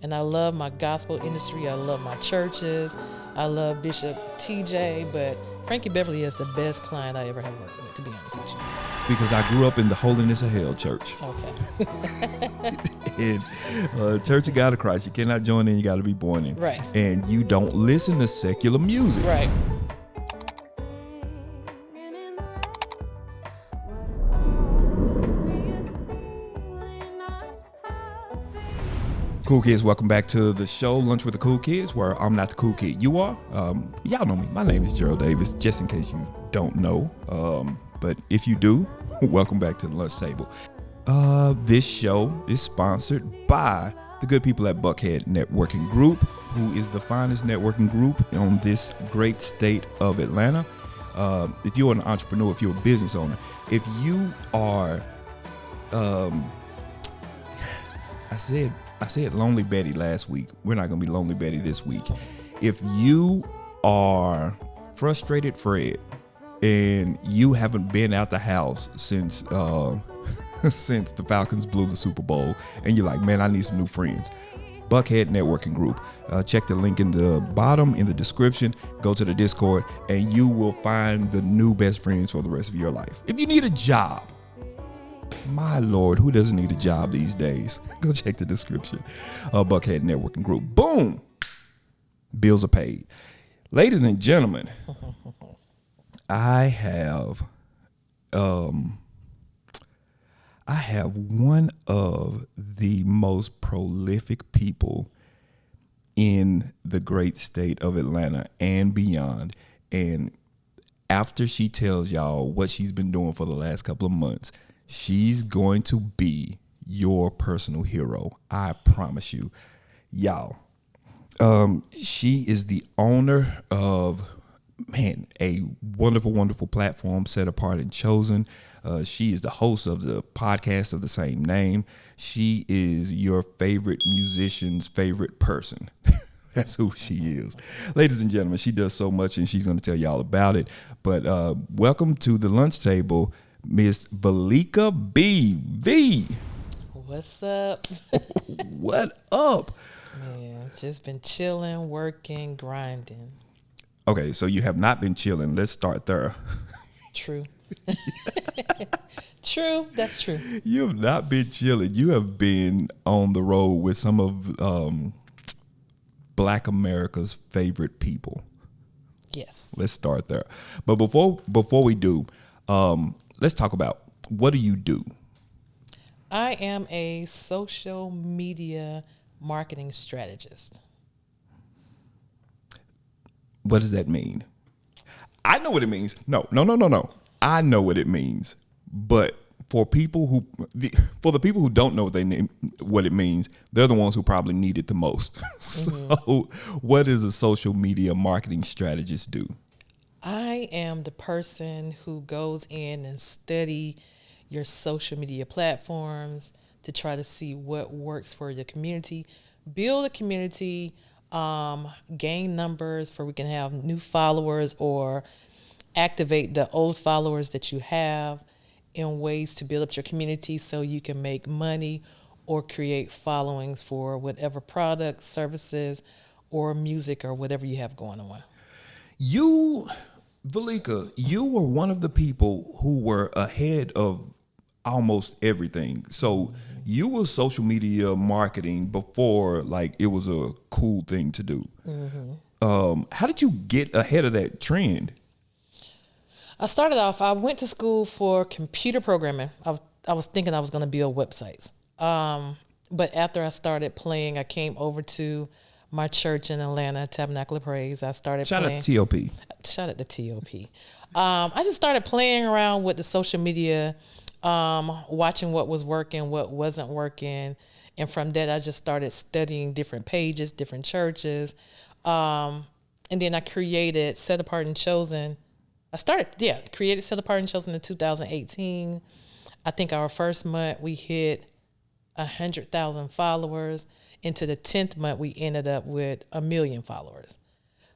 And I love my gospel industry. I love my churches. I love Bishop TJ, but Frankie Beverly is the best client I ever have worked with, to be honest with you. Because I grew up in the Holiness of Hell church. Okay. And Church of God of Christ, you cannot join in, you got to be born in. Right. And you don't listen to secular music. Right. Cool kids, welcome back to the show, Lunch with the Cool Kids, where I'm not the cool kid. You are. Y'all know me. My name is Gerald Davis, just in case you don't know. But if you do, welcome back to the lunch table. This show is sponsored by the good people at Buckhead Networking Group, who is the finest networking group on this great state of Atlanta. If you're an entrepreneur, if you're a business owner, if you are, I said Lonely Betty last week. We're not going to be Lonely Betty this week. If you are frustrated Fred and you haven't been out the house since since the Falcons blew the Super Bowl and you're like, man, I need some new friends, Buckhead Networking Group. Check the link in the bottom in the description. Go to the Discord and you will find the new best friends for the rest of your life. If you need a job, my Lord, who doesn't need a job these days? Go check the description. Buckhead Networking Group. Boom. Bills are paid. Ladies and gentlemen, I have one of the most prolific people in the great state of Atlanta and beyond. And after she tells y'all what she's been doing for the last couple of months, she's going to be your personal hero. I promise you. Y'all. She is the owner of, a wonderful, wonderful platform set apart and chosen. She is the host of the podcast of the same name. She is your favorite musician's favorite person. That's who she is. Ladies and gentlemen, she does so much and she's going to tell y'all about it. But welcome to the lunch table, Miss Valika B. V. What's up? What up? Man, just been chilling, working, grinding. Okay, so you have not been chilling. Let's start there. True. True. That's true. You have not been chilling. You have been on the road with some of Black America's favorite people. Yes. Let's start there. But before we do, let's talk about, what do you do? I am a social media marketing strategist. What does that mean? I know what it means. No. I know what it means. But for the people who don't know what it means, they're the ones who probably need it the most. So what does a social media marketing strategist do? I am the person who goes in and study your social media platforms to try to see what works for your community, build a community, gain numbers for we can have new followers or activate the old followers that you have in ways to build up your community so you can make money or create followings for whatever products, services, or music or whatever you have going on. You, Valika, you were one of the people who were ahead of almost everything. So you were social media marketing before like it was a cool thing to do. How did you get ahead of that trend? I went to school for computer programming. I was thinking I was going to build websites. But after I started playing, I came over to my church in Atlanta, Tabernacle of Praise. I started playing. Shout out to TOP. Shout out to TOP. I just started playing around with the social media, watching what was working, what wasn't working. And from that, I just started studying different pages, different churches. And then I created Set Apart and Chosen. Created Set Apart and Chosen in 2018. I think our first month we hit 100,000 followers. Into the 10th month, we ended up with 1 million followers.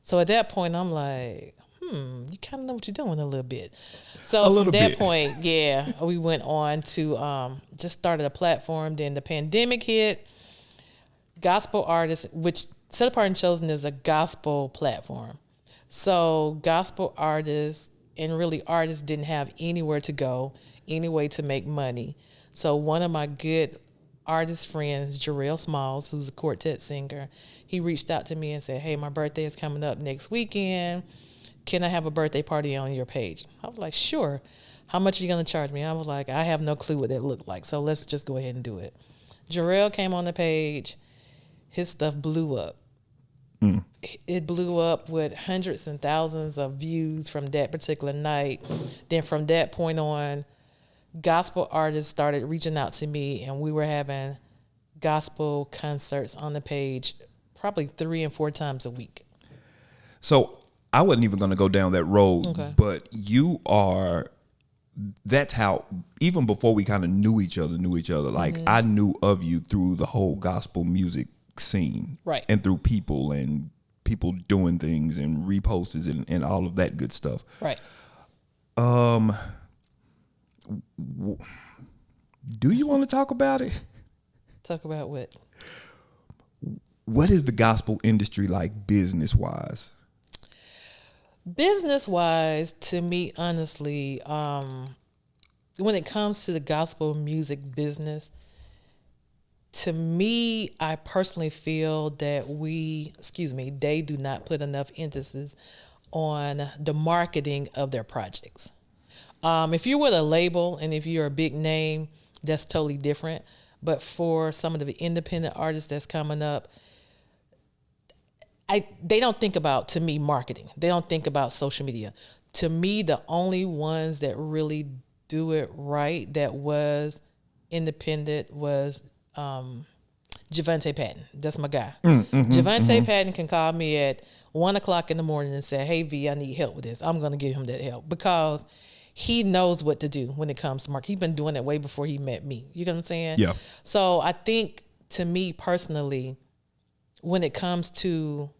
So at that point, I'm like, you kind of know what you're doing a little bit. So from that point, we went on to just started a platform. Then the pandemic hit, gospel artists, which Set Apart and Chosen is a gospel platform. So gospel artists and really artists didn't have anywhere to go, any way to make money. So one of my good artist friends, Jarrell Smalls, who's a quartet singer, he reached out to me and said, hey, my birthday is coming up next weekend. Can I have a birthday party on your page? I was like, sure. How much are you going to charge me? I was like, I have no clue what that looked like, so let's just go ahead and do it. Jarrell came on the page. His stuff blew up. It blew up with hundreds and thousands of views from that particular night. Then from that point on, gospel artists started reaching out to me, and we were having gospel concerts on the page probably 3 and 4 times a week. So I wasn't even going to go down that road, but you are, that's how, even before we kind of knew each other, like I knew of you through the whole gospel music scene. Right. And through people doing things and reposts and all of that good stuff. Right. Do you want to talk about it? Talk about what? What is the gospel industry like business-wise? Business-wise, to me, honestly, when it comes to the gospel music business, to me, I personally feel that they do not put enough emphasis on the marketing of their projects. If you're with a label and if you're a big name, that's totally different. But for some of the independent artists that's coming up, they don't think about, to me, marketing. They don't think about social media. To me, the only ones that really do it right that was independent was Javante Patton. That's my guy. Javante Patton can call me at 1:00 in the morning and say, hey, V, I need help with this. I'm going to give him that help because he knows what to do when it comes to marketing. He's been doing it way before he met me. You know what I'm saying? Yeah. So I think, to me personally, when it comes to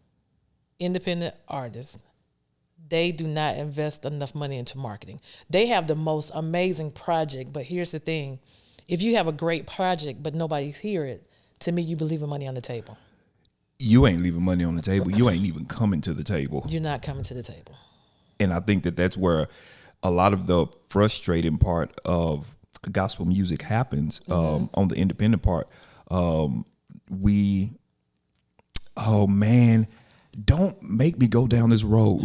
independent artists, they do not invest enough money into marketing. They have the most amazing project, but here's the thing. If you have a great project but nobody's hear it, to me, you be leaving money on the table. You ain't leaving money on the table. You ain't even coming to the table. You're not coming to the table. And I think that that's where a lot of the frustrating part of gospel music happens on the independent part. Don't make me go down this road.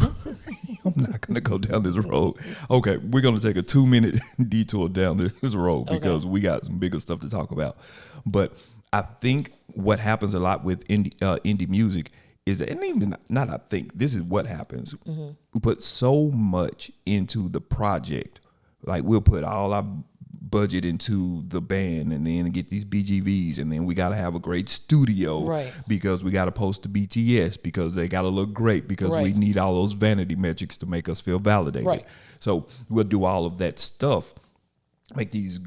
I'm not going to go down this road. Okay, we're going to take a 2-minute detour down this road because we got some bigger stuff to talk about. But I think what happens a lot with indie music is that, and even not I think, this is what happens. We put so much into the project. Like we'll put all our budget into the band and then get these BGVs, and then we got to have a great studio because we got to post to BTS because they got to look great because we need all those vanity metrics to make us feel validated. So we'll do all of that stuff, make these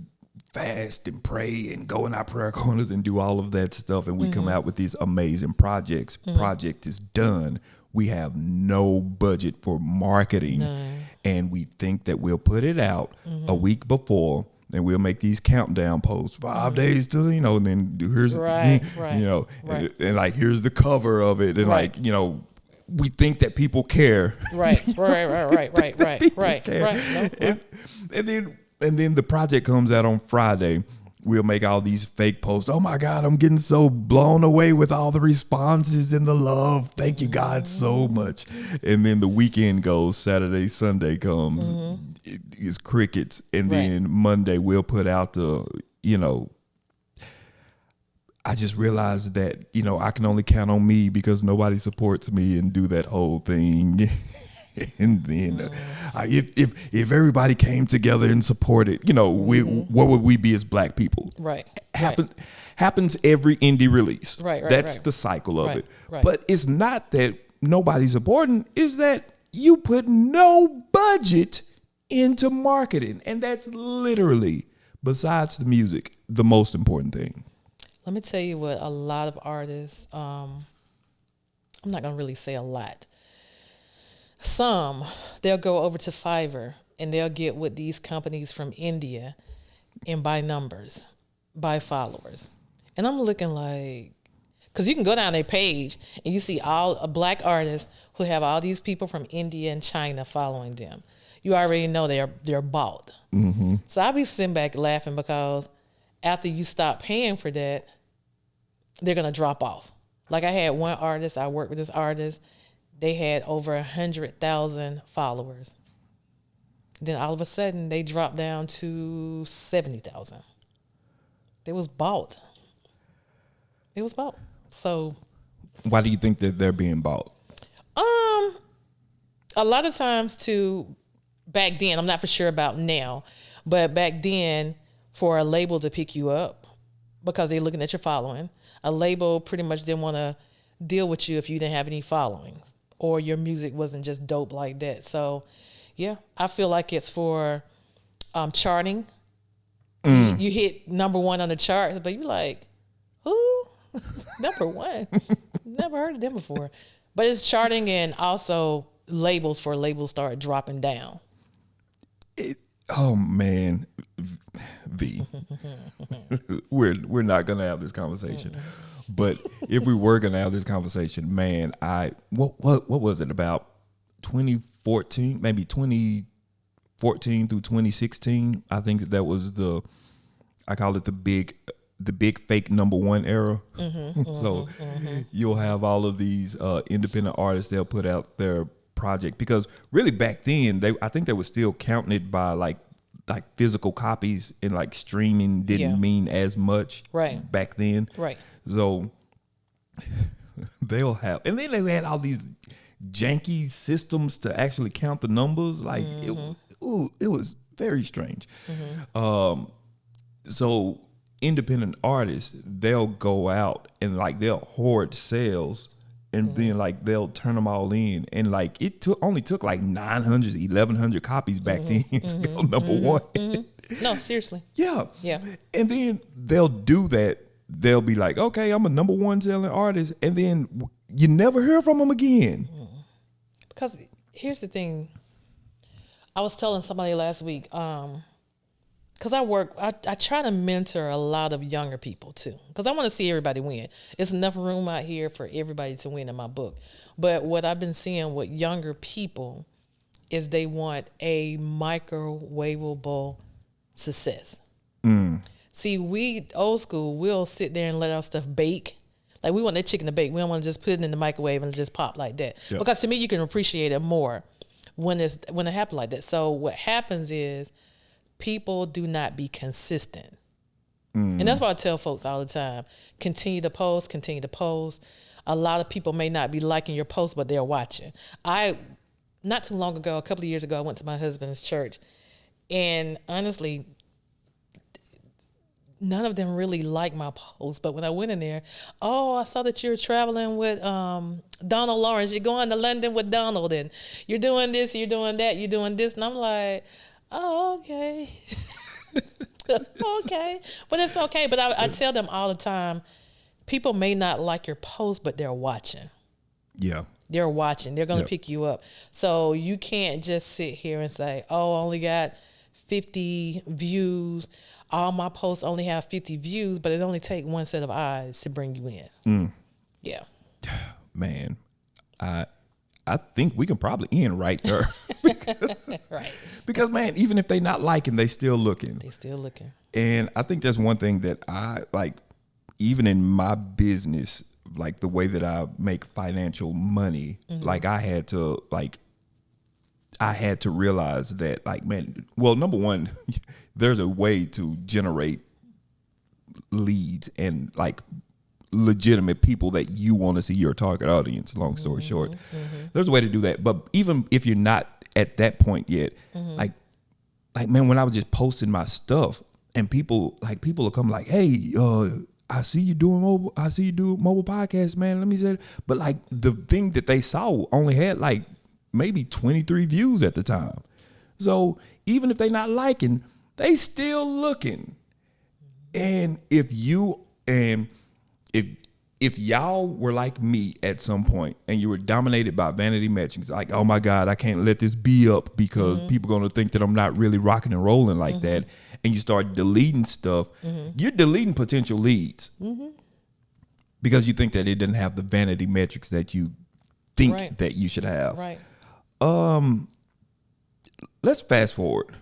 fast and pray and go in our prayer corners and do all of that stuff, and we come out with these amazing projects. Project is done. We have no budget for marketing, and we think that we'll put it out a week before. And we'll make these countdown posts, 5 days to, and then here's, and like, here's the cover of it. And like, we think that people care. Right. And then the project comes out on Friday. We'll make all these fake posts. Oh my God, I'm getting so blown away with all the responses and the love. Thank you, God, so much. And then the weekend goes, Saturday, Sunday comes. It's crickets. And then Monday we'll put out the, I just realized that, I can only count on me because nobody supports me and do that whole thing. And then if everybody came together and supported, what would we be as black people? Happens every indie release. That's the cycle of it. But it's not that nobody's supporting, it's that you put no budget into marketing. And that's literally, besides the music, the most important thing. Let me tell you what a lot of artists, I'm not going to really say a lot. They'll go over to Fiverr and they'll get with these companies from India and buy numbers, buy followers. And I'm looking like, Because you can go down their page and you see all black artists who have all these people from India and China following them. You already know they're bought. Mm-hmm. So I'll be sitting back laughing because after you stop paying for that, they're gonna drop off. Like I had one artist, I worked with this artist. They had over 100,000 followers. Then all of a sudden, they dropped down to 70,000. They was bought. It was bought. So, why do you think that they're being bought? A lot of times back then, I'm not for sure about now, but back then, for a label to pick you up because they're looking at your following, a label pretty much didn't want to deal with you if you didn't have any following or your music wasn't just dope like that. So, yeah, I feel like it's for charting. You hit number one on the charts, but you're like, who? Number one? Never heard of them before. But it's charting and also labels start dropping down. Oh man, V, we're not gonna have this conversation. But if we were gonna have this conversation, man, what was it about 2014, maybe 2014 through 2016? I think that was I call it the big fake number one era. So you'll have all of these independent artists, they'll put out their project, because really back then I think they were still counting it by like physical copies, and like streaming didn't mean as much back then. Right. So they'll have, and then they had all these janky systems to actually count the numbers. Like it was very strange. So independent artists, they'll go out and like they'll hoard sales, and then like they'll turn them all in, and like it only took like 900, 1,100 copies back then to go number one. No, seriously. Yeah. Yeah. And then they'll do that. They'll be like, okay, I'm a number one selling artist, and then you never hear from them again. Because here's the thing. I was telling somebody last week, because I try to mentor a lot of younger people too, because I want to see everybody win. It's enough room out here for everybody to win in my book. But what I've been seeing with younger people is they want a microwavable success. See, we old school, we'll sit there and let our stuff bake. Like we want that chicken to bake. We don't want to just put it in the microwave and just pop like that. Yeah. Because to me, you can appreciate it more when it happens like that. So what happens is people do not be consistent. And that's why I tell folks all the time, continue to post. A lot of people may not be liking your post, but they're watching. Not too long ago, a couple of years ago, I went to my husband's church, and honestly, none of them really liked my post. But when I went in there, I saw that you're traveling with Donald Lawrence. You're going to London with Donald, and you're doing this, you're doing that, you're doing this. And I'm like, oh, okay. Okay. But it's okay. But I tell them all the time, people may not like your post, but they're watching. Yeah. They're watching. They're going to pick you up. So you can't just sit here and say, I only got 50 views. All my posts only have 50 views, but it only take one set of eyes to bring you in. Yeah. Man, I think we can probably end right there. Right. Because, man, even if they not liking, they still looking. They still looking. And I think that's one thing that I like, even in my business, like the way that I make financial money, like I had to realize that, like, man, well, number one, there's a way to generate leads and like legitimate people that you want to see, your target audience, long story short. There's a way to do that. But even if you're not at that point yet, like man, when I was just posting my stuff and people will come like, hey, I see you doing mobile podcasts, man. Let me say it. But like the thing that they saw only had like maybe 23 views at the time. So even if they not liking, they still looking. And if y'all were like me at some point and you were dominated by vanity metrics, like, oh my God, I can't let this be up because people are going to think that I'm not really rocking and rolling like that. And you start deleting stuff, you're deleting potential leads. because you think that it didn't have the vanity metrics that you think Right. that you should have. Right. Let's fast forward.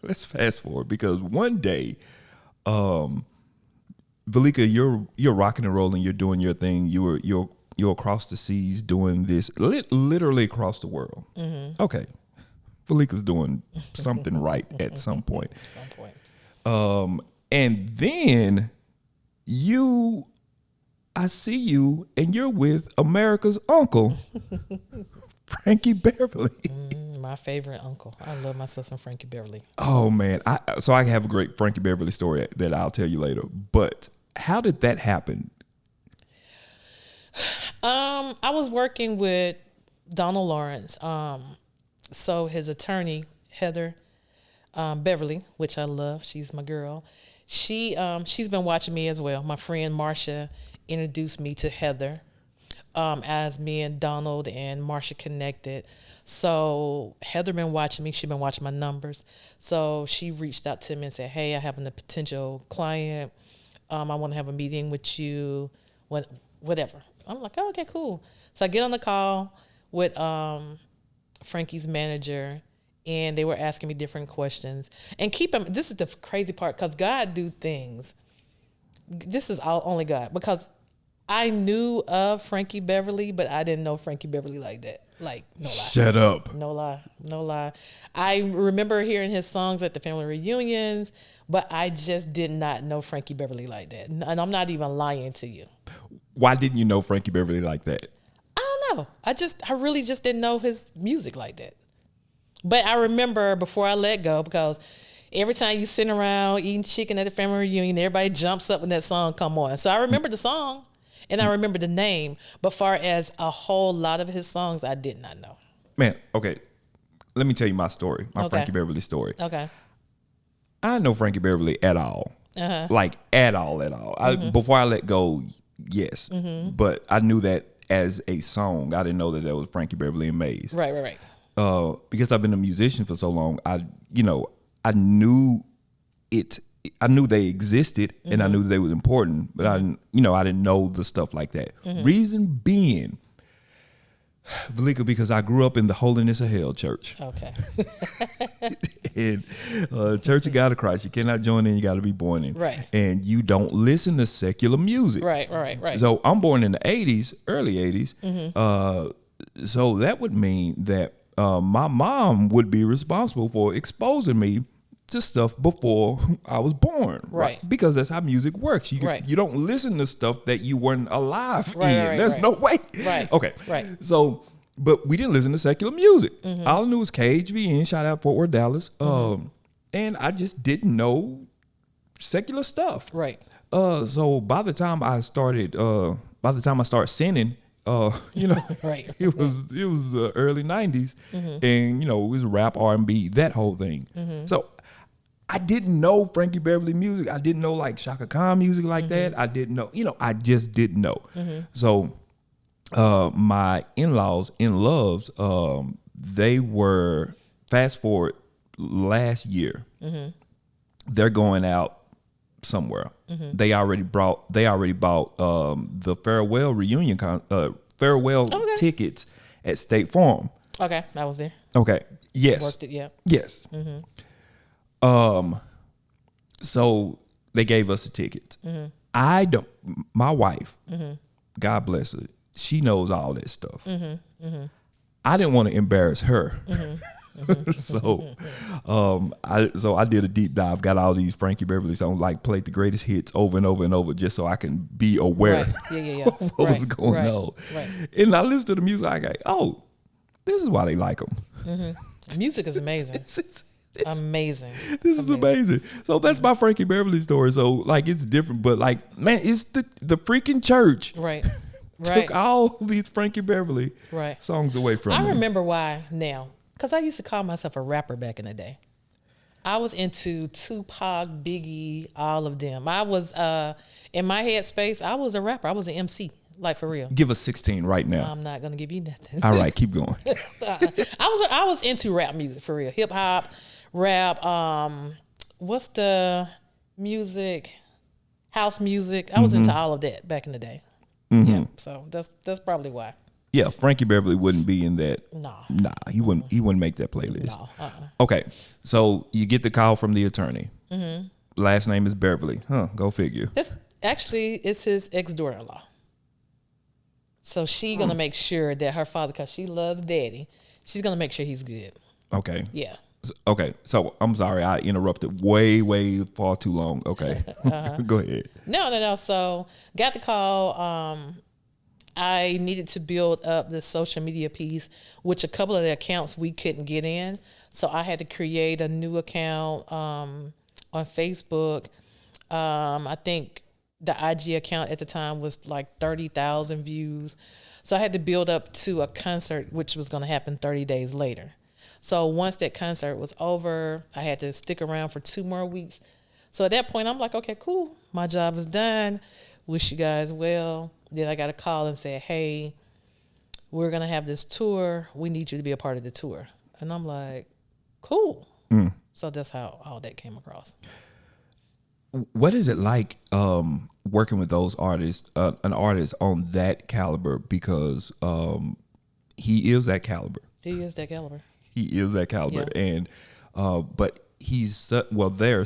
Let's fast forward because one day, Valika, you're rocking and rolling. You're doing your thing. You're across the seas doing this, literally across the world. Okay, Valika's doing something right at some point. And then I see you, and you're with America's uncle, Frankie Beverly. My favorite uncle. I love myself some Frankie Beverly. Oh man, so I have a great Frankie Beverly story that I'll tell you later. But how did that happen? I was working with Donald Lawrence. So his attorney, Heather Beverly, which I love. She's my girl. She's been watching me as well. My friend Marsha introduced me to Heather as me and Donald and Marsha connected. So Heather been watching me. She been watching my numbers. So she reached out to me and said, "Hey, I have a potential client. I want to have a meeting with you. Whatever." I'm like, "Oh, okay, cool." So I get on the call with Frankie's manager, and they were asking me different questions. And this is the crazy part, because God do things. This is only God, because I knew of Frankie Beverly, but I didn't know Frankie Beverly like that. Like, no lie. Shut up. No lie. I remember hearing his songs at the family reunions, but I just did not know Frankie Beverly like that. And I'm not even lying to you. Why didn't you know Frankie Beverly like that? I don't know. I really just didn't know his music like that. But I remember before I let go, because every time you sit around eating chicken at the family reunion, everybody jumps up when that song come on. So I remember the song and I remember the name, but far as a whole lot of his songs, I did not know. Man, okay. Let me tell you my story, my Frankie Beverly story. Okay. I didn't know Frankie Beverly at all. Like at all. Before I let go, yes. But I knew that as a song. I didn't know that was Frankie Beverly and Maze. Right. Because I've been a musician for so long, I knew it. I knew they existed and I knew they were important, but I didn't know the stuff like that. Reason being, Valika, because I grew up in the Holiness of Hell church. Okay. And Church of God of Christ, you cannot join in, you got to be born in. Right. And you don't listen to secular music. Right. So I'm born in the 80s, early 80s. So that would mean that my mom would be responsible for exposing me to stuff before I was born. Right. Because that's how music works. You don't listen to stuff that you weren't alive in. There's no way. Right. Okay. Right. So, but we didn't listen to secular music. All I knew was KHVN, shout out Fort Worth, Dallas. And I just didn't know secular stuff. Right. So by the time I started sinning, Right. it was the early 90s, and it was rap, R&B, that whole thing. So I didn't know Frankie Beverly music. I didn't know like Shaka Khan music like that. I didn't know, I just didn't know. So my in-laws, in-loves, they were, fast forward last year, they're going out somewhere. They already bought the farewell reunion tickets at State Farm. Okay, I was there. Okay. Yes. Worked it, yeah. Yes. So they gave us the tickets. My wife, God bless her, she knows all that stuff. I didn't want to embarrass her. So I did a deep dive, got all these Frankie Beverly songs, like played the greatest hits over and over and over, just so I can be aware of what was going on. Right. And I listened to the music, I go, oh, this is why they like them. Music is amazing. Amazing. This is amazing. So that's my Frankie Beverly story. So like it's different, but like, man, it's the freaking church. Right. Took all these Frankie Beverly songs away from me. I remember why now. Because I used to call myself a rapper back in the day. I was into Tupac, Biggie, all of them. I was, in my headspace, I was a rapper. I was an MC, like for real. Give us 16 right now. I'm not going to give you nothing. All right, keep going. I was into rap music, for real. Hip hop, rap. What's the music? house music. I was into all of that back in the day. Yeah, so that's probably why. Yeah, Frankie Beverly wouldn't be in that. No. Nah, he wouldn't. He wouldn't make that playlist. No. Okay, so you get the call from the attorney. Last name is Beverly. Huh? Go figure. It's his ex-daughter-in-law. So she gonna make sure that her father, because she loves daddy, she's gonna make sure he's good. Okay. Yeah. Okay. So I'm sorry I interrupted way far too long. Okay. Go ahead. No. So got the call. I needed to build up the social media piece, which a couple of the accounts we couldn't get in. So I had to create a new account on Facebook. I think the IG account at the time was like 30,000 views. So I had to build up to a concert, which was going to happen 30 days later. So once that concert was over, I had to stick around for 2 more weeks. So at that point, I'm like, okay, cool. My job is done. Wish you guys well. Then I got a call and said, hey, we're going to have this tour. We need you to be a part of the tour. And I'm like, cool. So that's how all that came across. What is it like working with those artists, an artist on that caliber? Because he is that caliber. He is that caliber. He is that caliber. Yeah. And but he's they're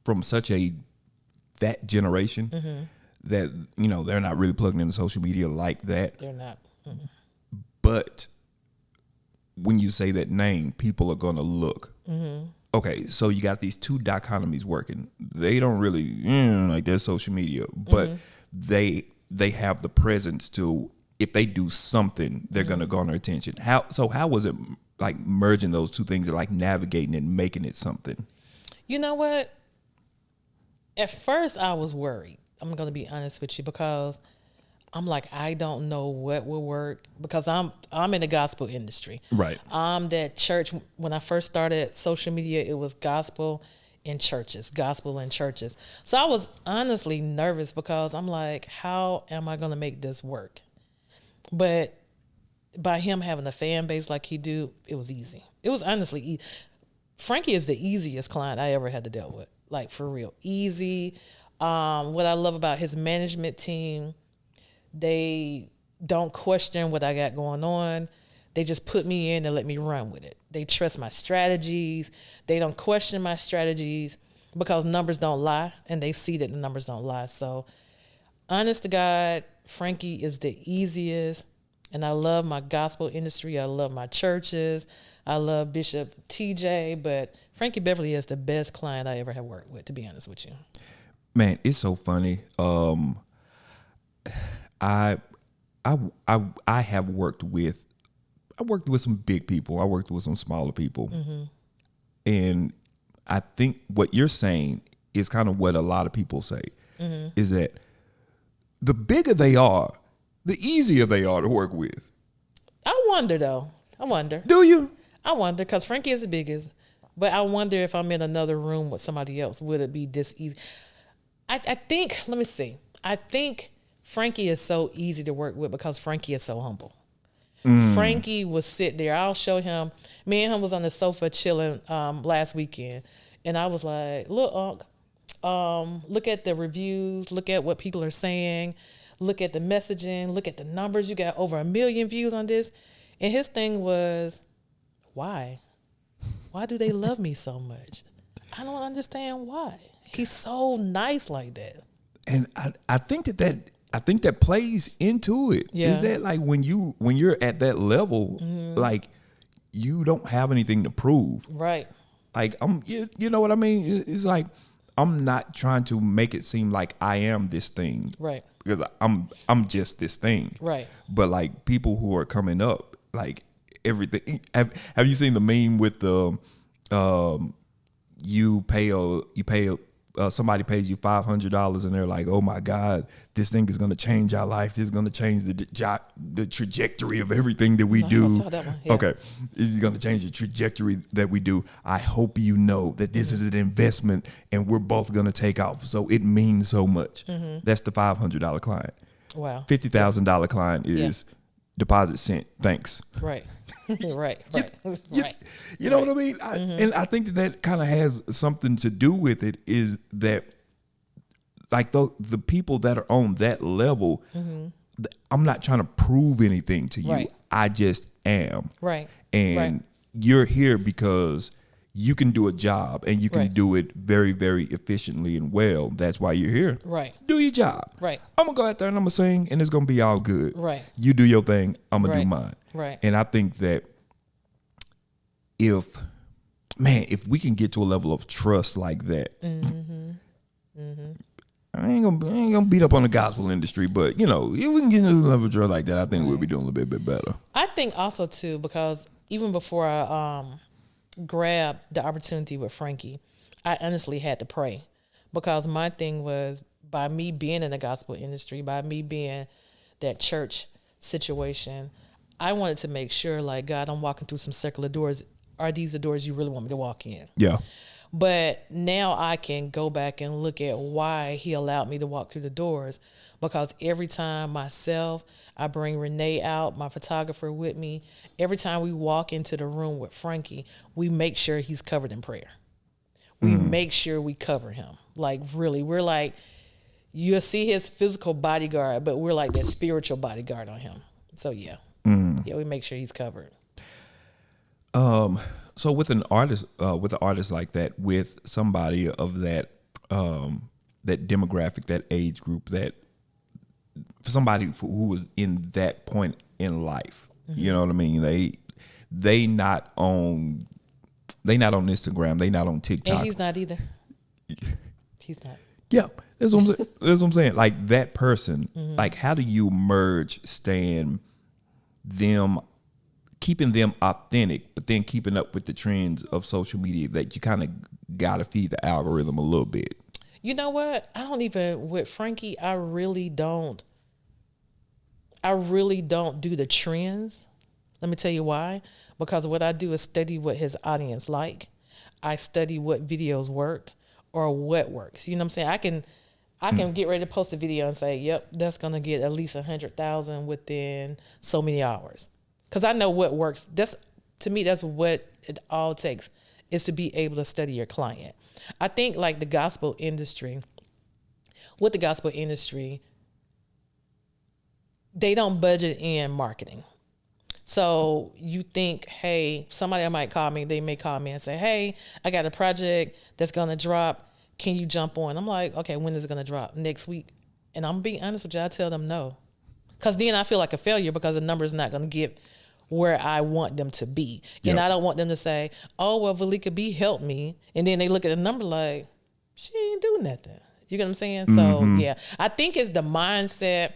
from such that generation that, you know, they're not really plugging into social media like that. They're not. But when you say that name, people are going to look. Okay, so you got these two dichotomies working. They don't really like their social media, but they have the presence to, if they do something, they're going to garner attention. How was it like merging those two things and like navigating and making it something? You know what? At first I was worried. I'm going to be honest with you, because I'm like, I don't know what will work, because I'm in the gospel industry. Right. I'm that church. When I first started social media, it was gospel in churches. So I was honestly nervous, because I'm like, how am I going to make this work? But by him having a fan base like he do, it was easy. It was honestly easy. Frankie is the easiest client I ever had to deal with. Like, for real. Easy. What I love about his management team, they don't question what I got going on. They just put me in and let me run with it. They trust my strategies. They don't question my strategies, because numbers don't lie, and they see that the numbers don't lie. So, honest to God, Frankie is the easiest. And I love my gospel industry. I love my churches. I love Bishop TJ, but Frankie Beverly is the best client I ever have worked with, to be honest with you. Man, it's so funny. I have worked with some big people. I worked with some smaller people. And I think what you're saying is kind of what a lot of people say, is that the bigger they are, the easier they are to work with. I wonder, though. Do you? I wonder, because Frankie is the biggest. But I wonder if I'm in another room with somebody else, would it be this easy? I think, let me see. I think Frankie is so easy to work with because Frankie is so humble. Frankie will sit there. I'll show him. Me and him was on the sofa chilling last weekend. And I was like, look, Unc, look at the reviews. Look at what people are saying. Look at the messaging. Look at the numbers. You got over 1 million views on this. And his thing was, why? Why do they love me so much? I don't understand why. He's so nice like that. And I think that plays into it. Yeah. Is that like when you're at that level, like you don't have anything to prove. Right. Like you know what I mean? It's like I'm not trying to make it seem like I am this thing. Right. Because I'm just this thing. Right. But like people who are coming up, like everything. Have you seen the meme with the somebody pays you $500 and they're like, oh my God, this thing is going to change our life. This is going to change the trajectory of everything that we do. I saw that one. Yeah. Okay. This is going to change the trajectory that we do. I hope you know that this is an investment and we're both going to take off. So it means so much. That's the $500 client. Wow. $50,000 client is deposit sent. Thanks. Right. right. You know what I mean? And I think that kind of has something to do with it, is that like the people that are on that level, I'm not trying to prove anything to you. Right. I just am. Right. And Right. you're here because you can do a job and you can Right. do it very, very efficiently and well. That's why you're here. Right. Do your job. Right. I'm going to go out there and I'm going to sing and it's going to be all good. Right. You do your thing. I'm going to do Right. mine. Right. And I think that if we can get to a level of trust like that, I ain't gonna beat up on the gospel industry, but you know, if we can get to a level of trust like that, I think we'll be doing a little bit better. I think also too, because even before I grabbed the opportunity with Frankie, I honestly had to pray, because my thing was, by me being in the gospel industry, by me being that church situation, I wanted to make sure, like, God, I'm walking through some circular doors. Are these the doors you really want me to walk in? Yeah. But now I can go back and look at why he allowed me to walk through the doors, because every time myself, I bring Renee out, my photographer, with me, every time we walk into the room with Frankie, we make sure he's covered in prayer. We make sure we cover him. Like, really, we're like, you'll see his physical bodyguard, but we're like that spiritual bodyguard on him. So yeah, we make sure he's covered. So with an artist like that, with somebody of that that demographic, that age group, that for somebody who was in that point in life, you know what I mean? They not on Instagram, they not on TikTok. And he's not either. He's not. Yeah, that's what I'm saying. That's what I'm saying. Like that person, like how do you merge staying them, keeping them authentic, but then keeping up with the trends of social media that you kind of got to feed the algorithm a little bit? You know what? I don't even, with Frankie, I really don't do the trends. Let me tell you why. Because what I do is study what his audience like. I study what videos work or what works. You know what I'm saying? I can get ready to post a video and say, yep, that's going to get at least 100,000 within so many hours. Because I know what works. To me, that's what it all takes, is to be able to study your client. I think like with the gospel industry, they don't budget in marketing. So you think, hey, somebody might call me. They may call me and say, hey, I got a project that's going to drop. Can you jump on? I'm like, okay, when is it going to drop? Next week. And I'm being honest with you, I tell them no. Because then I feel like a failure, because the number's not going to get where I want them to be. And I don't want them to say, oh, well, Valika B helped me. And then they look at the number like, she ain't do nothing. You get what I'm saying? So, yeah, I think it's the mindset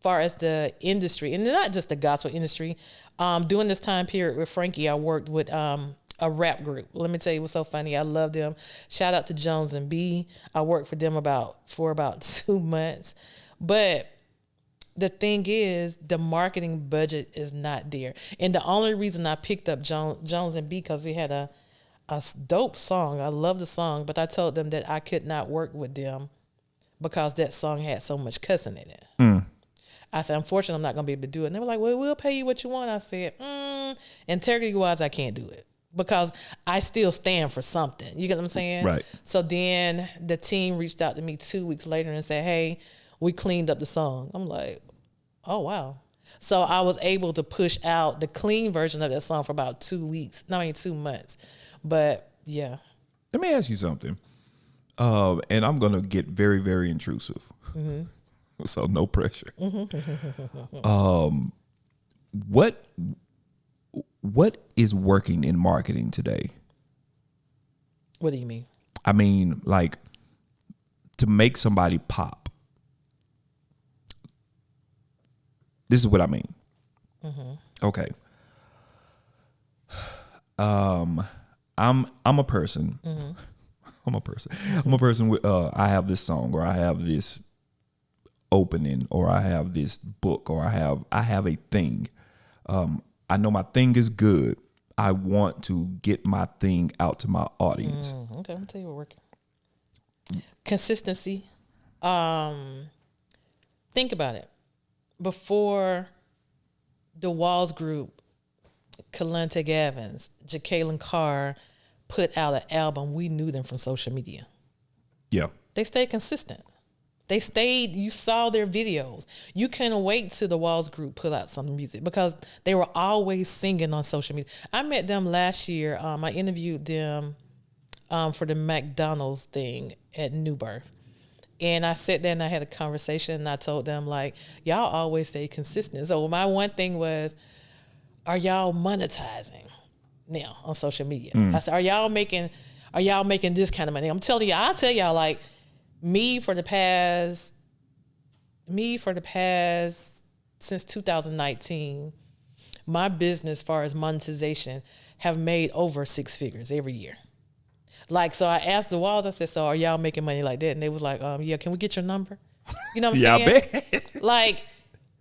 far as the industry, and not just the gospel industry. During this time period with Frankie, I worked with a rap group. Let me tell you what's so funny. I love them. Shout out to Jones and B. I worked for them for about 2 months. But the thing is, the marketing budget is not there. And the only reason I picked up Jones and B, because they had a dope song. I love the song, but I told them that I could not work with them because that song had so much cussing in it. I said, unfortunately, I'm not going to be able to do it. And they were like, well, we'll pay you what you want. I said, integrity-wise, I can't do it, because I still stand for something. You get what I'm saying? Right. So then the team reached out to me 2 weeks later and said, hey, we cleaned up the song. I'm like, oh, wow. So I was able to push out the clean version of that song for about 2 months. But, yeah. Let me ask you something. And I'm going to get very, very intrusive. So no pressure. What is working in marketing today? What do you mean? I mean, like, to make somebody pop. This is what I mean. Okay. I'm a person. I'm a person with I have this song, or I have this opening, or I have this book, or I have a thing. I know my thing is good. I want to get my thing out to my audience. Okay, I'm gonna tell you what working. Consistency. Think about it. Before the Walls Group, Kalante Gavins, Jacqueline Carr put out an album, we knew them from social media. Yeah. They stayed consistent. They stayed, you saw their videos. You couldn't wait till the Walls Group put out some music because they were always singing on social media. I met them last year. I interviewed them for the McDonald's thing at New Birth. And I sat there and I had a conversation and I told them, like, y'all always stay consistent. So my one thing was, are y'all monetizing now on social media? I said, are y'all making this kind of money? I'm telling you, I'll tell y'all, like, me for the past since 2019, my business as far as monetization have made over 6 figures every year. Like, so I asked the Walls, I said, so are y'all making money like that? And they was like, yeah, can we get your number? You know what I'm saying? I bet. Like,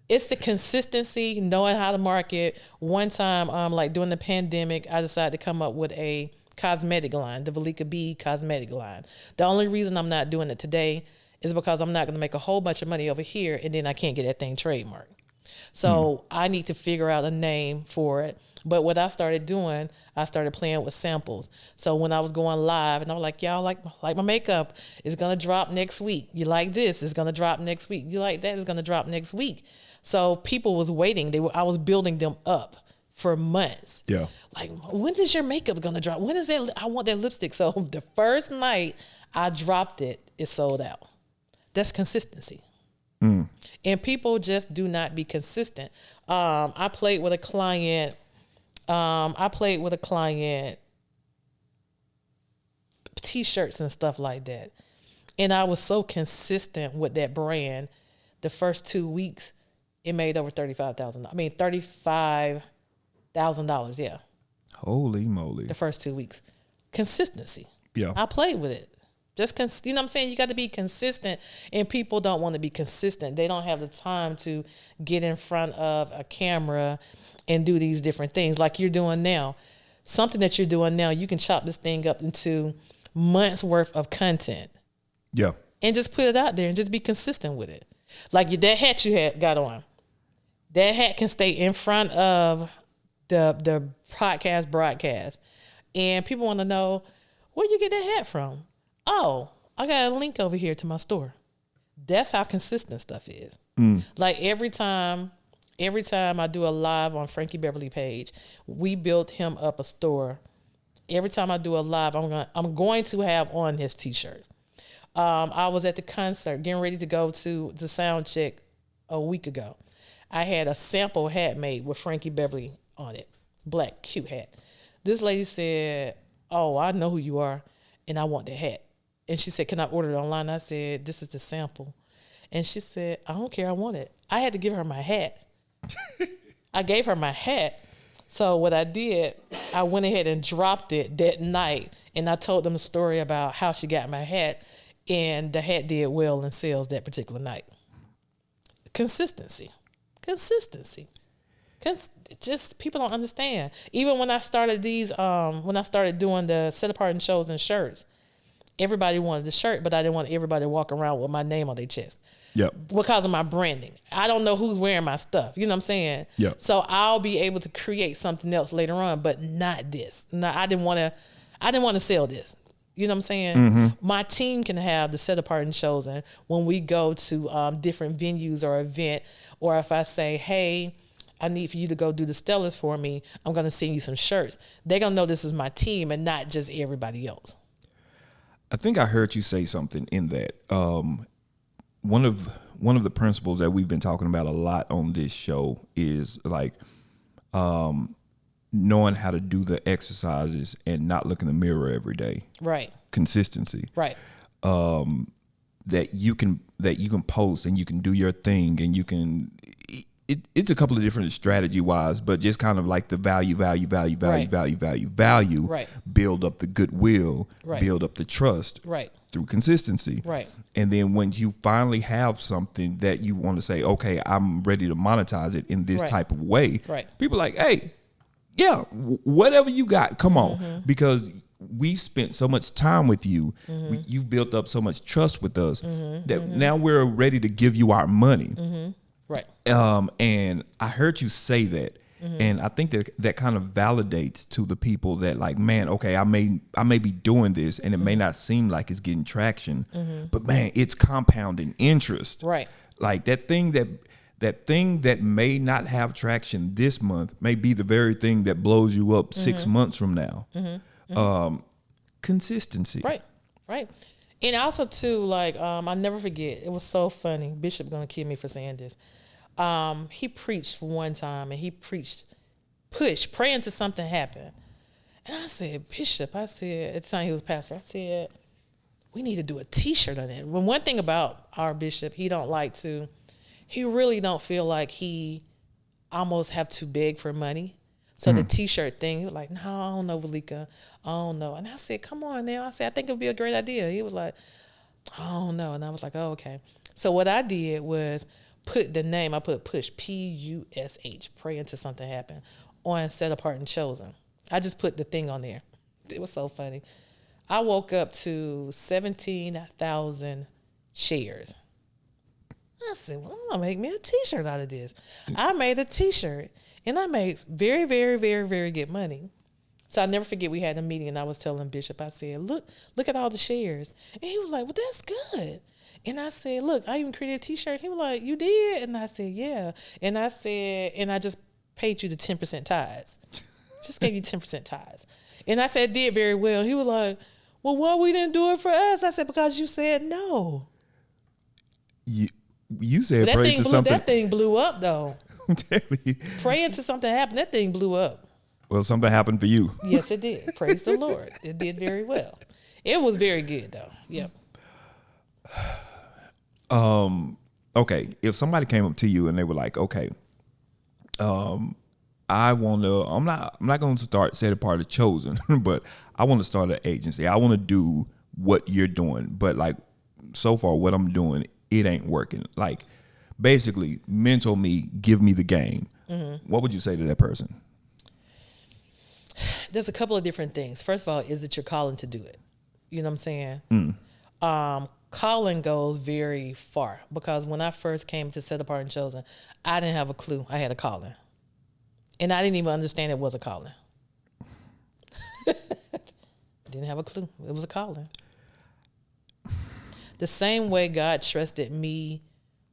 it's the consistency, knowing how to market. One time, like during the pandemic, I decided to come up with a cosmetic line, the Valika B cosmetic line. The only reason I'm not doing it today is because I'm not going to make a whole bunch of money over here and then I can't get that thing trademarked. So I need to figure out a name for it. But what I started doing, I started playing with samples. So when I was going live and I was like, y'all like my makeup, it's going to drop next week. You like this, it's going to drop next week. You like that, it's going to drop next week. So people was waiting. I was building them up for months. Yeah. Like, when is your makeup going to drop? When is that? I want that lipstick. So the first night I dropped it, it sold out. That's consistency. And people just do not be consistent. I played with a client. T-shirts and stuff like that. And I was so consistent with that brand. The first 2 weeks, it made over $35,000. Yeah. Holy moly. The first 2 weeks. Consistency. Yeah. I played with it. Just, you know what I'm saying? You got to be consistent, and people don't want to be consistent. They don't have the time to get in front of a camera and do these different things like you're doing now. Something that you're doing now, you can chop this thing up into months worth of content. Yeah. And just put it out there and just be consistent with it. Like that hat you got on. That hat can stay in front of the podcast broadcast. And people want to know, where you get that hat from? Oh, I got a link over here to my store. That's how consistent stuff is. Like every time I do a live on Frankie Beverly page, we built him up a store. Every time I do a live, I'm going to have on his T-shirt. I was at the concert getting ready to go to the sound check a week ago. I had a sample hat made with Frankie Beverly on it. Black, cute hat. This lady said, oh, I know who you are, and I want that hat. And she said, can I order it online? I said, this is the sample. And she said, I don't care, I want it. I had to give her my hat. I gave her my hat. So what I did, I went ahead and dropped it that night, and I told them a story about how she got my hat, and the hat did well in sales that particular night. Consistency. Just people don't understand. Even when I started doing the set apart and shows and shirts, everybody wanted the shirt, but I didn't want everybody to walk around with my name on their chest. Yep. Because of my branding. I don't know who's wearing my stuff. You know what I'm saying? Yep. So I'll be able to create something else later on, but not this. No, I didn't want to sell this. You know what I'm saying? My team can have the set apart and chosen when we go to different venues or event, or if I say, hey, I need for you to go do the Stellars for me, I'm going to send you some shirts. They're going to know this is my team and not just everybody else. I think I heard you say something in that. One of the principles that we've been talking about a lot on this show is like knowing how to do the exercises and not look in the mirror every day. Right. Consistency. Right. That you can post and you can do your thing and you can. It's a couple of different strategy wise, but just kind of like the value. Right. Build up the goodwill. Right. Build up the trust. Right. Through consistency. Right. And then when you finally have something that you want to say, okay, I'm ready to monetize it in this type of way. Right. People are like, hey, yeah, whatever you got, come on, because we've spent so much time with you. You've built up so much trust with us that now we're ready to give you our money. Right. And I heard you say that, And I think that kind of validates to the people that like, man, okay, I may be doing this and it may not seem like it's getting traction, but man, it's compounding interest. Right. Like that thing that may not have traction this month may be the very thing that blows you up 6 months from now. Consistency. Right. And also too, like, I never forget, it was so funny. Bishop gonna kill me for saying this. He preached one time and he preached push, pray until something happened. And I said, Bishop, at the time he was pastor, I said, we need to do a t-shirt on that. Well, one thing about our bishop, he really don't feel like he almost have to beg for money. So the t-shirt thing, he was like, no, I don't know, Valika. I don't know. And I said, come on now. I said, I think it would be a great idea. He was like, I don't know. And I was like, oh, okay. So what I did was put the name, I put push, Push, pray until something happened, on Set Apart and Chosen. I just put the thing on there. It was so funny. I woke up to 17,000 shares. I said, well, I'm going to make me a t-shirt out of this. I made a t-shirt. And I made very, very, very, very good money. So I never forget, we had a meeting and I was telling Bishop, I said, look at all the shares. And he was like, well, that's good. And I said, look, I even created a t-shirt. He was like, you did? And I said, yeah. And I said, and I just paid you the 10% tithes. Just gave you 10% tithes. And I said, did very well. He was like, well, why we didn't do it for us? I said, because you said no. You said pray to something. That thing blew up though. Praying to something happened, that thing blew up. Well, something happened for you. Yes, it did. Praise the Lord. It did very well. It was very good though. Yep. Okay. If somebody came up to you and they were like, okay, I'm not going to start Set Apart or Chosen, but I want to start an agency. I want to do what you're doing. But like, so far what I'm doing, it ain't working. Like, basically, mentor me, give me the game. What would you say to that person? There's a couple of different things. First of all, is it your calling to do it? You know what I'm saying? Calling goes very far, because when I first came to Set Apart and Chosen, I didn't have a clue I had a calling. And I didn't even understand it was a calling. Didn't have a clue. It was a calling. The same way God trusted me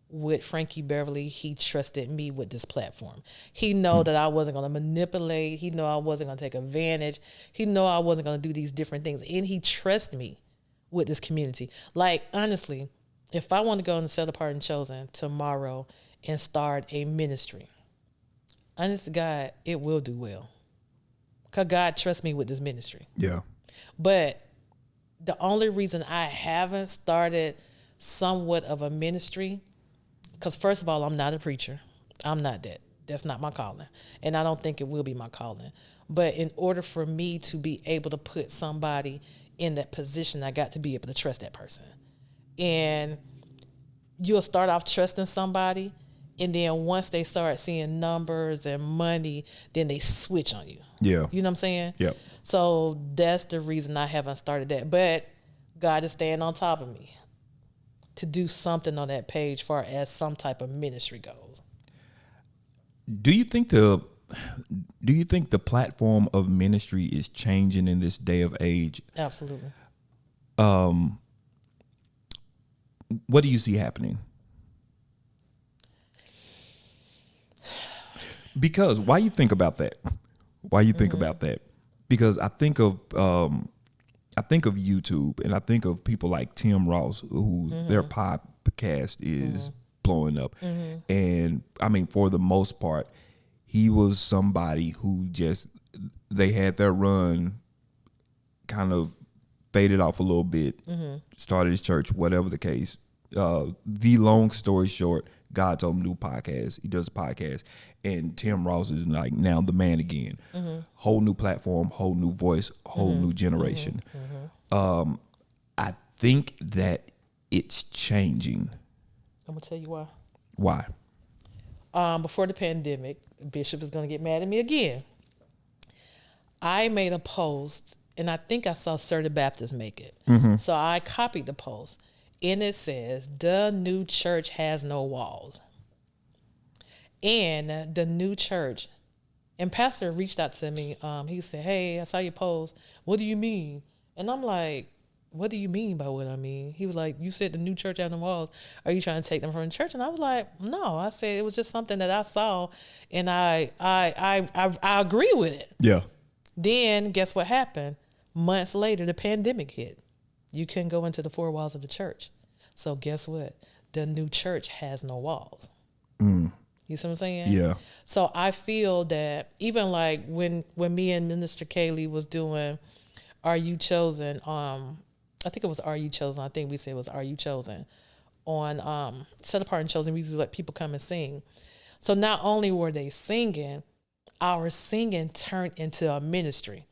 with Frankie Beverly, he trusted me with this platform. He know that I wasn't going to manipulate. He know I wasn't going to take advantage. He know I wasn't going to do these different things. And he trusts me with this community. Like, honestly, if I want to go and Set Apart and Chosen tomorrow and start a ministry, honest to God, it will do well. Because God trusts me with this ministry. Yeah. But the only reason I haven't started somewhat of a ministry, because first of all, I'm not a preacher. I'm not that. That's not my calling. And I don't think it will be my calling. But in order for me to be able to put somebody in that position, I got to be able to trust that person. And you'll start off trusting somebody, and then once they start seeing numbers and money, then they switch on you. Yeah. You know what I'm saying? Yep. So that's the reason I haven't started that. But God is staying on top of me to do something on that page far as some type of ministry goes. Do you think the platform of ministry is changing in this day of age? Absolutely. What do you see happening? Because why you think about that? Because I think of YouTube, and I think of people like Tim Ross, who their podcast is blowing up. And I mean, for the most part, he was somebody who they had their run kind of faded off a little bit, started his church, whatever the case. The long story short, God told him to do a podcast. He does a podcast, and Tim Ross is like now the man again. Whole new platform, whole new voice, whole new generation. I think that it's changing. I'm gonna tell you why. Why? Before the pandemic, Bishop is gonna get mad at me again. I made a post, and I think I saw Sir the Baptist make it. So I copied the post. And it says, the new church has no walls. And the new church And Pastor reached out to me. He said, "Hey, I saw your post. What do you mean?" And I'm like, "What do you mean by what I mean?" He was like, "You said the new church out on the walls. Are you trying to take them from the church?" And I was like, "No." I said it was just something that I saw, and I agree with it. Yeah. Then guess what happened? Months later, the pandemic hit. You couldn't go into the four walls of the church. So guess what? The new church has no walls. You see what I'm saying? Yeah. So I feel that even like when me and Minister Kaylee was doing Are You Chosen, I think it was Are You Chosen. I think we said it was Are You Chosen on Set Apart and Chosen. We used to let people come and sing. So not only were they singing, our singing turned into a ministry.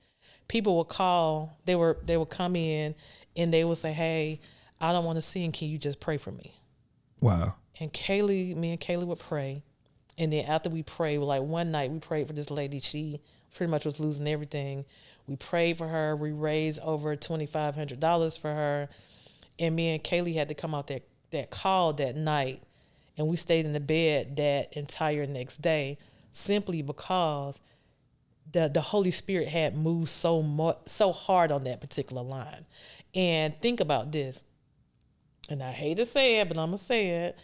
People would call, they would come in and they would say, "Hey, I don't want to sing. Can you just pray for me?" Wow. And me and Kaylee would pray. And then after we prayed, like one night we prayed for this lady. She pretty much was losing everything. We prayed for her. We raised over $2,500 for her. And me and Kaylee had to come out that call that night. And we stayed in the bed that entire next day simply because the Holy Spirit had moved so hard on that particular line. And think about this. And I hate to say it, but I'm going to say it.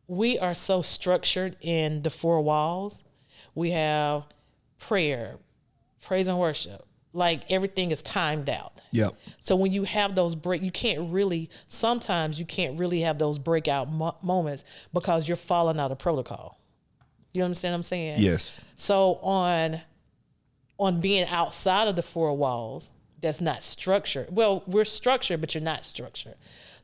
We are so structured in the four walls. We have prayer, praise and worship. Like everything is timed out. Yep. So when you have those sometimes you can't really have those breakout moments because you're falling out of protocol. You understand what I'm saying? Yes. So on being outside of the four walls, that's not structured. Well, we're structured, but you're not structured.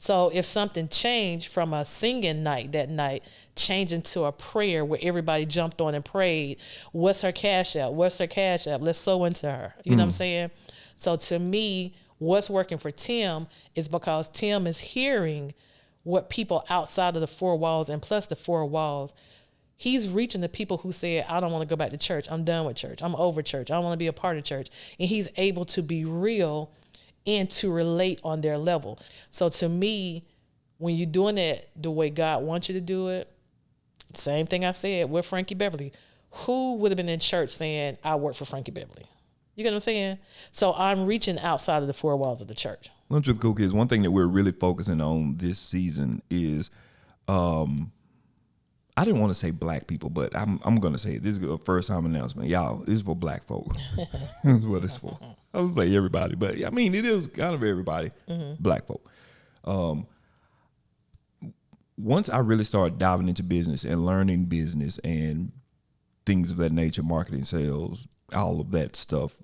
So if something changed from a singing night that night, changing to a prayer where everybody jumped on and prayed, what's her cash app? What's her cash app? Let's sow into her. You know what I'm saying? So to me, what's working for Tim is because Tim is hearing what people outside of the four walls and plus the four walls, he's reaching the people who said, "I don't want to go back to church. I'm done with church. I'm over church. I don't want to be a part of church." And he's able to be real and to relate on their level. So to me, when you're doing it the way God wants you to do it, same thing I said with Frankie Beverly. Who would have been in church saying, "I work for Frankie Beverly"? You get what I'm saying? So I'm reaching outside of the four walls of the church. Lunch with Cool Kids, one thing that we're really focusing on this season is, I didn't want to say black people, but I'm going to say it. This is a first time announcement. Y'all, this is for black folk. This is what it's for. I would say everybody, but I mean, it is kind of everybody, black folk. Once I really started diving into business and learning business and things of that nature, marketing, sales, all of that stuff,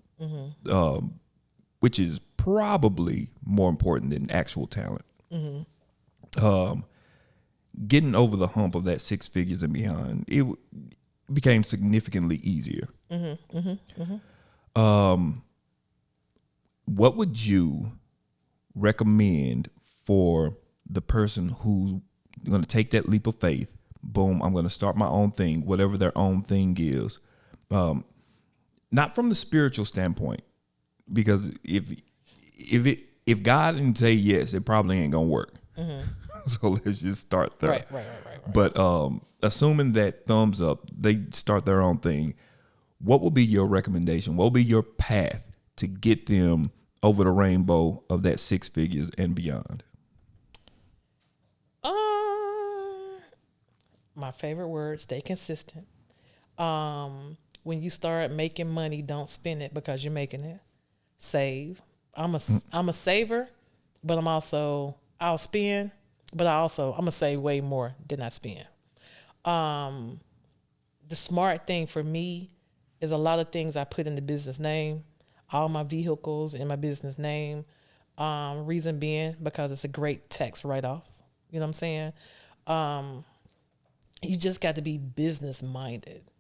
which is probably more important than actual talent. Getting over the hump of that six figures and beyond, it became significantly easier. What would you recommend for the person who's going to take that leap of faith? Boom, I'm going to start my own thing, whatever their own thing is. Not from the spiritual standpoint, because if God didn't say yes, it probably ain't going to work. So let's just start there. Right. But assuming that thumbs up, they start their own thing, what will be your recommendation? What will be your path to get them over the rainbow of that six figures and beyond? My favorite word, stay consistent. When you start making money, don't spend it because you're making it. Save. I'm a saver, but I'll spend, but I'm gonna save way more than I spend. The smart thing for me is a lot of things I put in the business name, all my vehicles in my business name. Reason being because it's a great tax write-off. You know what I'm saying? You just got to be business minded.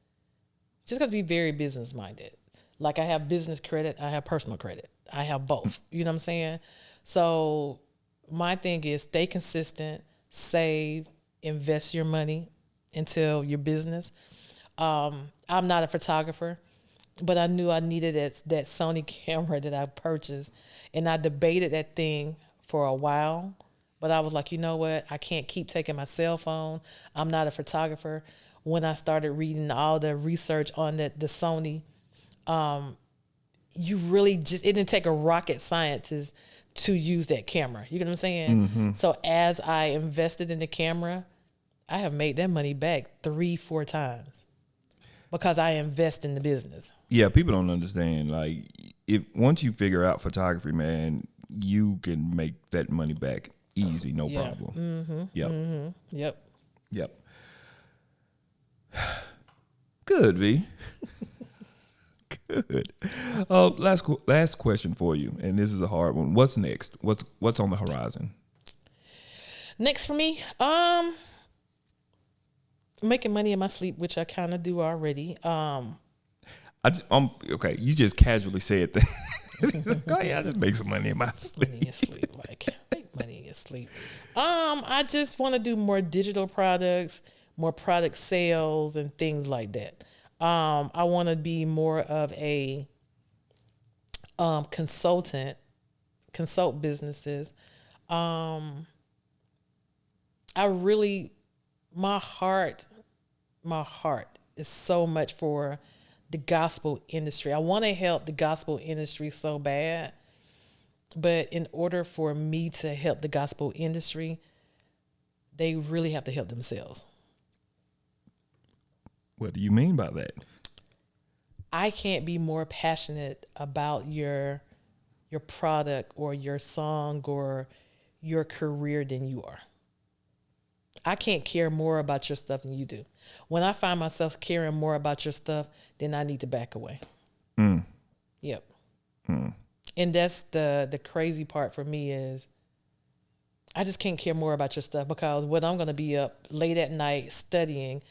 Just got to be very business minded. Like I have business credit, I have personal credit. I have both. You know what I'm saying? So my thing is stay consistent, save, invest your money into your business. I'm not a photographer, but I knew I needed that Sony camera that I purchased, and I debated that thing for a while. But I was like, you know what? I can't keep taking my cell phone. I'm not a photographer. when I started reading all the research on the Sony, you really just, it didn't take a rocket scientist to use that camera. You know what I'm saying? So as I invested in the camera, I have made that money back 3-4 times because I invest in the business. Yeah, people don't understand. Like, if once you figure out photography, man, you can make that money back easy, no problem. Yep. Yep. Good, V. Good. Last question for you, and this is a hard one. What's next? What's on the horizon? Next for me, making money in my sleep, which I kind of do already. Okay. You just casually said that. Oh yeah, I just make some money in my sleep. Money in your sleep, like make money in your sleep. I just want to do more digital products, more product sales, and things like that. I want to be more of a consult businesses. My heart is so much for the gospel industry. I want to help the gospel industry so bad, but in order for me to help the gospel industry, they really have to help themselves. What do you mean by that? I can't be more passionate about your product or your song or your career than you are. I can't care more about your stuff than you do. When I find myself caring more about your stuff, then I need to back away. Yep. And that's the crazy part for me is I just can't care more about your stuff because what I'm going to be up late at night studying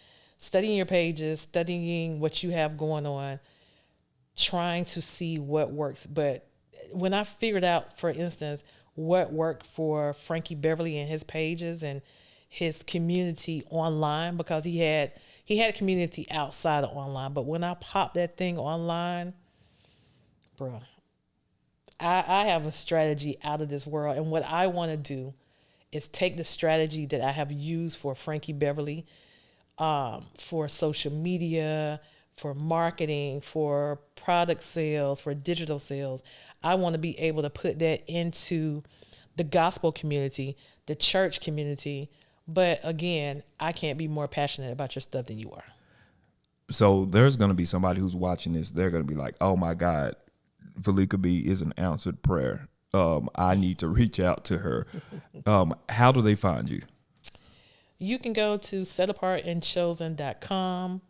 your pages, studying what you have going on, trying to see what works. But when I figured out, for instance, what worked for Frankie Beverly and his pages and his community online, because he had a community outside of online. But when I popped that thing online, bro, I have a strategy out of this world. And what I want to do is take the strategy that I have used for Frankie Beverly, for social media, for marketing, for product sales, for digital sales. I want to be able to put that into the gospel community, the church community. But again, I can't be more passionate about your stuff than you are. So there's going to be somebody who's watching this. They're going to be like, oh my God, Veleka B is an answered prayer. I need to reach out to her. How do they find you? You can go to setapartandchosen.com.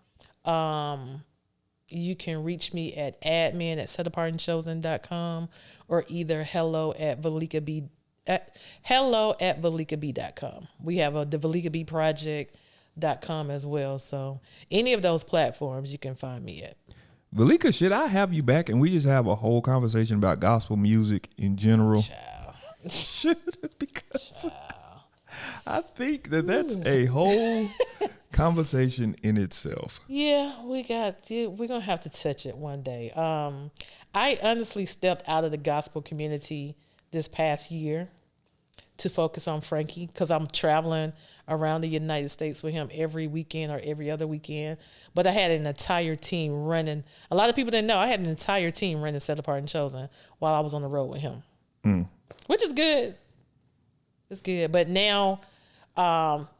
You can reach me at admin@setapartandchosen.com or either hello@velekab.com. We have the velekaB.com as well. So any of those platforms you can find me at. Veleka, should I have you back and we just have a whole conversation about gospel music in general? Child. Should, because I think that's a whole conversation in itself. Yeah, we're gonna have to touch it one day. I honestly stepped out of the gospel community this past year to focus on Frankie because I'm traveling around the United States with him every weekend or every other weekend. But I had an entire team running. A lot of people didn't know I had an entire team running Set Apart and Chosen while I was on the road with him, which is good. It's good. But now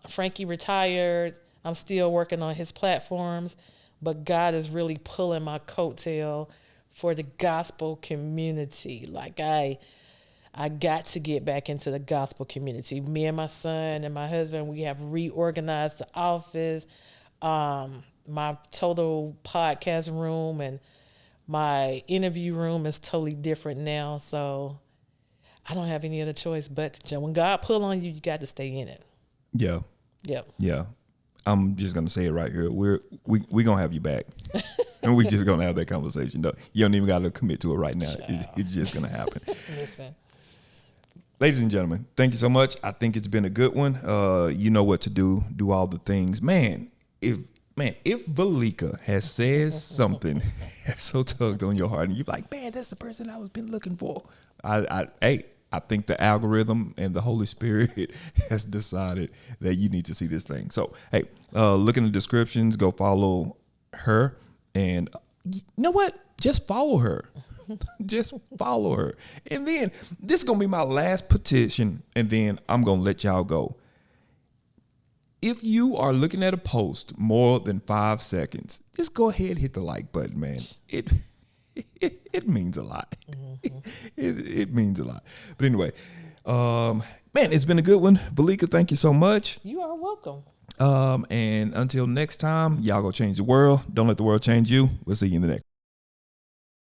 Frankie retired. I'm still working on his platforms, but God is really pulling my coattail for the gospel community. Like I got to get back into the gospel community. Me and my son and my husband, we have reorganized the office. My total podcast room and my interview room is totally different now. So I don't have any other choice but to jump. When God pull on you, you got to stay in it. Yeah. Yep. Yeah. I'm just gonna say it right here. We're gonna have you back, and we're just gonna have that conversation. No, you don't even gotta commit to it right now. It's just gonna happen. Listen, ladies and gentlemen, thank you so much. I think it's been a good one. You know what to do. Do all the things, man. If Veleka has said something that's so tugged on your heart, and you're like, man, that's the person I was been looking for. I I think the algorithm and the Holy Spirit has decided that you need to see this thing. So, hey, look in the descriptions, go follow her. And you know what? Just follow her. Just follow her. And then this is going to be my last petition. And then I'm going to let y'all go. If you are looking at a post more than 5 seconds, just go ahead and hit the like button, man. It means a lot. Mm-hmm. It means a lot. But anyway, man, it's been a good one. Valika, thank you so much. You are welcome. And until next time, y'all go change the world. Don't let the world change you. We'll see you in the next.